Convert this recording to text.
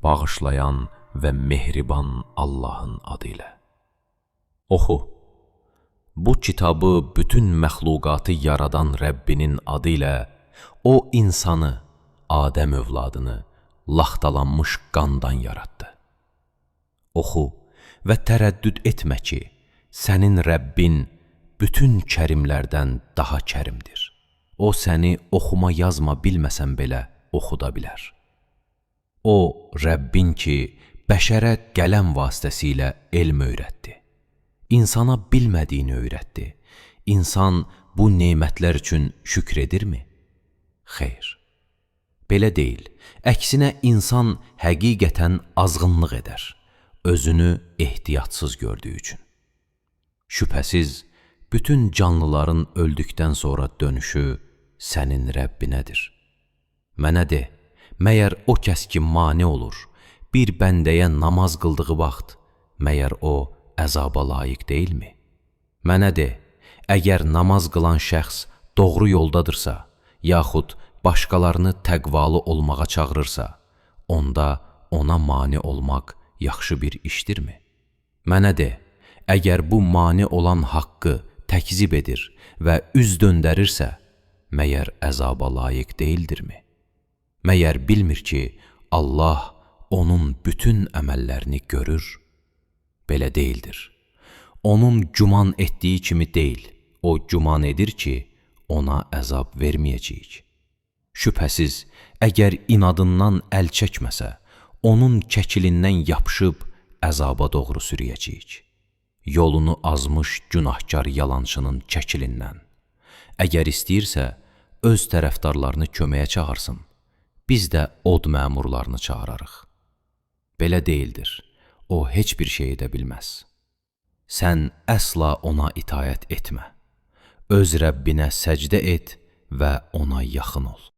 bağışlayan və mehriban Allahın adı ilə. Oxu, bu kitabı bütün məxluqatı yaradan Rəbbinin adı ilə, o insanı, Adəm övladını laxtalanmış qandan yaratdı. Oxu və tərəddüd etmə ki, sənin Rəbbin bütün kərimlərdən daha kərimdir. O səni oxuma yazma bilməsən belə oxuda bilər. O Rəbbin ki, bəşərə qələm vasitəsilə elm öyrətdi. İnsana bilmədiyini öyrətdi. İnsan bu nemətlər üçün şükr edirmi? Xeyr, belə deyil. Əksinə insan həqiqətən azğınlıq edər, özünü ehtiyatsız gördüyü üçün. Şübhəsiz, bütün canlıların öldükdən sonra dönüşü sənin Rəbbinədir. Mənə de, məyər o kəs ki mane olur, bir bəndəyə namaz qıldığı vaxt, məyər o əzaba layiq deyilmi? Mənə de, əgər namaz qılan şəxs doğru yoldadırsa, yaxud başqalarını təqvalı olmağa çağırırsa, onda ona mane olmaq yaxşı bir işdirmi? Mənə de, əgər bu mane olan haqqı təkzib edir və üz döndərirsə, məyər əzaba layiq deyildirmi? Məyər bilmir ki, Allah onun bütün əməllərini görür? Belə deyildir. Onun güman etdiyi kimi deyil, o güman edir ki, ona əzab verməyəcəyik. Şübhəsiz, əgər inadından əl çəkməsə, onun kəkilindən yapışıb əzaba doğru sürüyəcəyik. Yolunu azmış günahkar yalançının kəkilindən. Əgər istəyirsə, öz tərəfdarlarını köməyə çağırsın, biz də od məmurlarını çağırarıq. Belə deyildir, o heç bir şey edə bilməz. Sən əsla ona itayət etmə. Öz Rəbbinə səcdə et və ona yaxın ol.